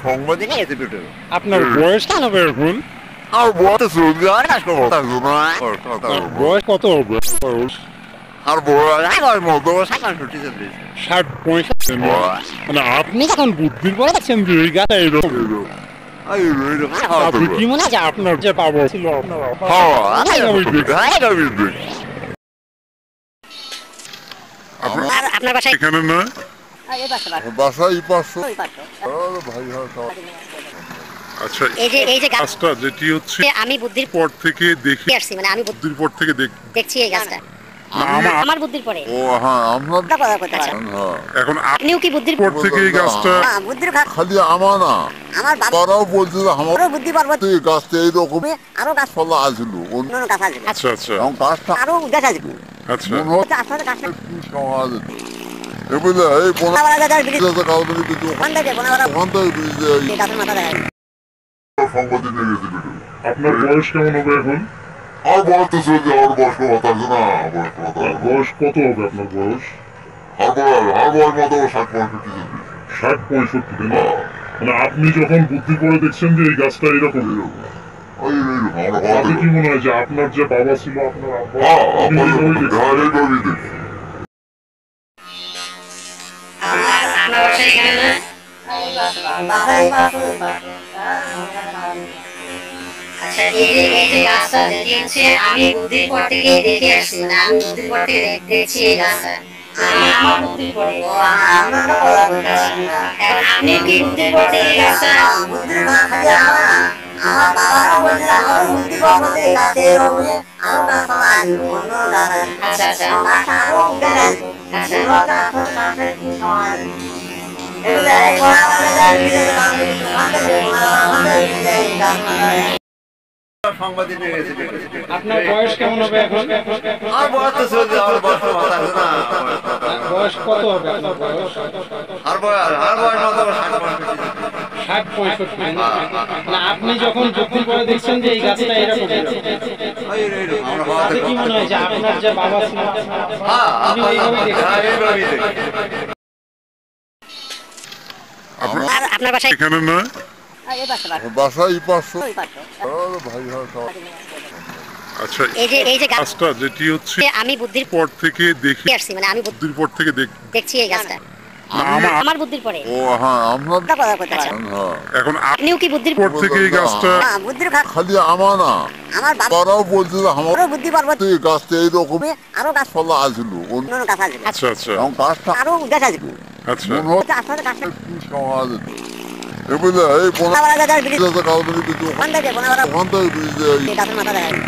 সংবাদে এসে পেটে আপনার বয়স কেন বেরোন? আর বলতে শুরু হয় না কথা আপনার বয়স কত হবে? আর বড় মতো সাকান ছুটি চল্লিশ 60-65 মানে আপনি যখন বুদ্ধির পরে দেখছেন যে এই গাছ এরকম আপনি কি মনে আছে আপনার যে বাবা ছিল আপনার বাসায় এখানে নয় বাসায় পাঁচশো ভাই আচ্ছা এই যে গাছটা যেটি হচ্ছে আমি বুদ্ধির পর থেকে দেখে আসছি, মানে আমি বুদ্ধির পর থেকে দেখছি এই গাছটা আমার আমার বুদ্ধির পরে। ও হ্যাঁ আমরা আচ্ছা, এখন আপনিও কি বুদ্ধির পর থেকে এই গাছটা বুদ্ধির খালি আমার না আমার বাবারাও বলছে যে আমার বুদ্ধি পারবো এই গাছটা এইরকম আরো গাছ ফলা আসছিল অন্য গাছ আছে, আচ্ছা আচ্ছা এবং গাছটা আরো গাছ আছে আচ্ছা মনে হচ্ছে আসলে গাছটা কি সমাজ এ বুঝলে এই বোনা কালবানি কিন্তু ওখান থেকে বোনাবাড়া ওখান থেকে ব্রিজে এই গাছের মাথা দেখা যায়। সংবাদে নিয়ে গেছে ভিডিও আপনার বয়স কেমন হবে এখন? আর বলতে চলছে আর বয়স্ক কথা আছে না বয়স কত হবে আপনার বয়স? আর বয়স মতো 60-65 তাই না? মানে আপনি যখন বুদ্ধি করে দেখছেন যে এই গাছটা এরকম তাতে কি মনে হয় যে আপনার যে বাবা ছিল আপনার আব্বা এইভাবেই দেখছি আপনার বাসায় এখানে না? আচ্ছা, এই যে গাছটা যেটি হচ্ছে আমি বুদ্ধির পর থেকে দেখে আসছি, মানে আমি বুদ্ধির পর থেকে দেখছি এই গাছটা আমার বুদ্ধির পরে। এখন আপনি কি বুদ্ধির পর থেকে এই গাছটা আমার বাবারা বলছে আমার বুদ্ধি বলতে গাছে রবে আমার গাছ আছে আচ্ছা আচ্ছা আরো গাছ আছে আচ্ছা সংবাদে নিয়ে গেছে আপনার বয়স কেমন হবে এখন? আর বলতে চলছে আর বয়স কথা আছে না বয়স কত হবে আপনার বয়স? আর বয়স মতো 60-65 না আপনি যখন বুদ্ধি করে দেখছেন যে এই গাছটা এরকম তাতে কি মনে হয় যে আপনার যে বাবা ছিল আপনি এইভাবেই দেখছেন? আপনার বাসায় এখানে নয় বাসায় পাঁচশো ভাই আচ্ছা এই যে গাছটা যেটি হচ্ছে আমি বুদ্ধির পর থেকে দেখে আসছি, মানে আমি বুদ্ধির পর থেকে দেখছি এই গাছটা আমার বুদ্ধির পরে। ও হ্যাঁ আমরা আচ্ছা, এখন আপনিও কি বুদ্ধির পর থেকে এই গাছটা বুদ্ধির খালি আমার না আমার বাবারাও বলছে যে আমার বুদ্ধি পারবো এই গাছটা এইরকম আরো গাছ ফলা আসছিল অন্য গাছ আছে আচ্ছা আচ্ছা এবং গাছটা আরো গাছ আছে আচ্ছা মনে হচ্ছে আসলে গাছটা কি সমাজ এ বুঝলে এই বোনা কালবানি কিন্তু ওখান থেকে বোনাবাড়া ওখান থেকে ব্রিজে এই গাছের মাথা দেখা যায়।